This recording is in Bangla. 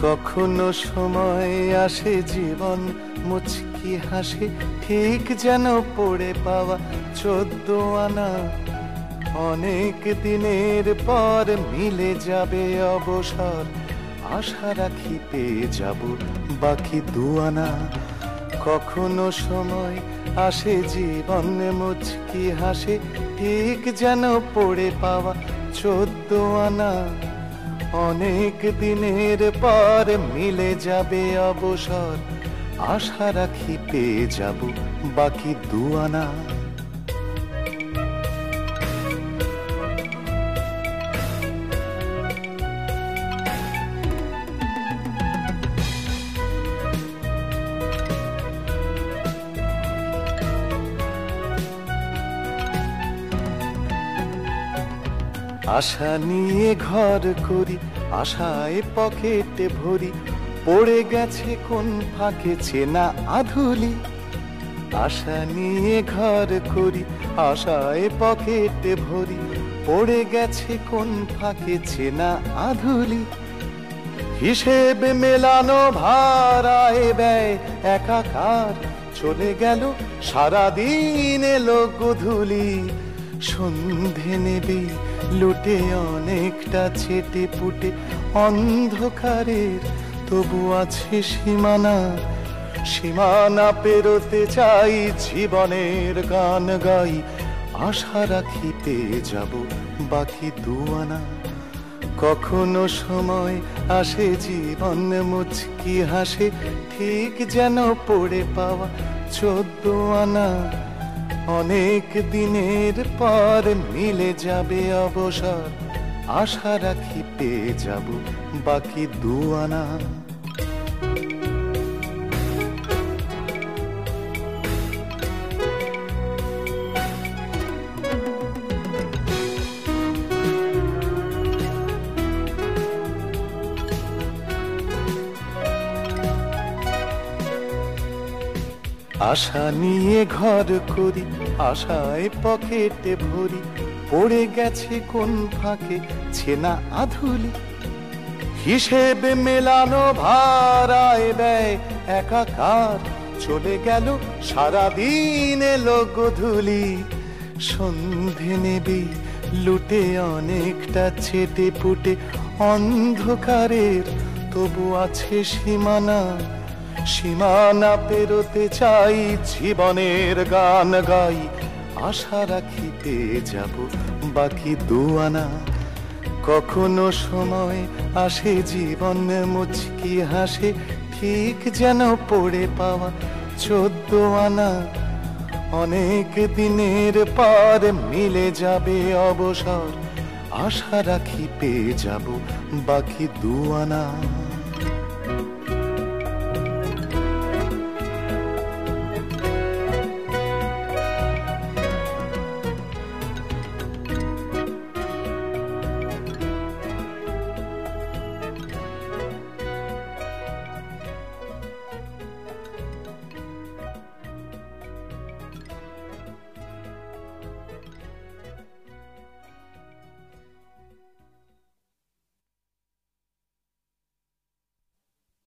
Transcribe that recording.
কখনো সময় আসে জীবন মুচকি হাসে, ঠিক যেন পড়ে পাওয়া 14 আনা। অনেক দিনের পর মিলে যাবে অবসর, আশা রাখি পেয়ে যাব বাকি 2 আনা। কখনো সময় আসে জীবন মুচকি হাসে, ঠিক যেন পড়ে পাওয়া 14 আনা। অনেক দিনের পর মিলে যাবে অবসর, আশা রাখি পেয়ে যাব বাকি 2 আনা। আশা নিয়ে ঘর করি, আশায় পকেটে ভরি, পড়ে গেছে কোন ফাঁকে চেনা আধুলি। আশা নিয়ে ঘর করি, আশায় পকেটে ভরি, পড়ে গেছে কোন ফাঁকে চেনা আধুলি। হিসেব মেলানো ভাড়ায় ব্যয় একাকার, চলে গেল সারাদিন এলো গধূলি। সন্ধে নেবে লুটে অনেকটা ছেটে পুটে অন্ধকারের, তবু আছে সীমানা। সীমানা পেরোতে চাই, জীবনের গান গাই, আশা রাখি পেয়ে যাব বাকি 2 আনা। কখনো সময় আসে জীবন মুচকি হাসে, ঠিক যেন পড়ে পাওয়া 14 আনা। অনেক দিনের পর মিলে যাবে অবসর, আশা রাখি পেয়ে যাব বাকি 2 আনা। আশা নিয়ে ঘর করি, আশায় পকেটে ভরি, পড়ে গেছে কোন ফাঁকে চেনা আধুলি। হিসেব মেলানো ভাড়ায় ব্যয় একাকার, চলে গেল সারাদিন এলো গধূলি। সন্ধে নেবে লুটে অনেকটা ছেটে পুটে অন্ধকারের, তবু আছে সীমানা। সীমানা পেরোতে চাই, জীবনের গান গাই, আশা রাখি পেয়ে যাব বাকি 2 আনা। কখনো সময় আসে জীবন মুচকি হাসে, ঠিক যেন পড়ে পাওয়া 14 আনা। অনেক দিনের পর মিলে যাবে অবসর, আশা রাখি পেয়ে যাব বাকি 2 আনা।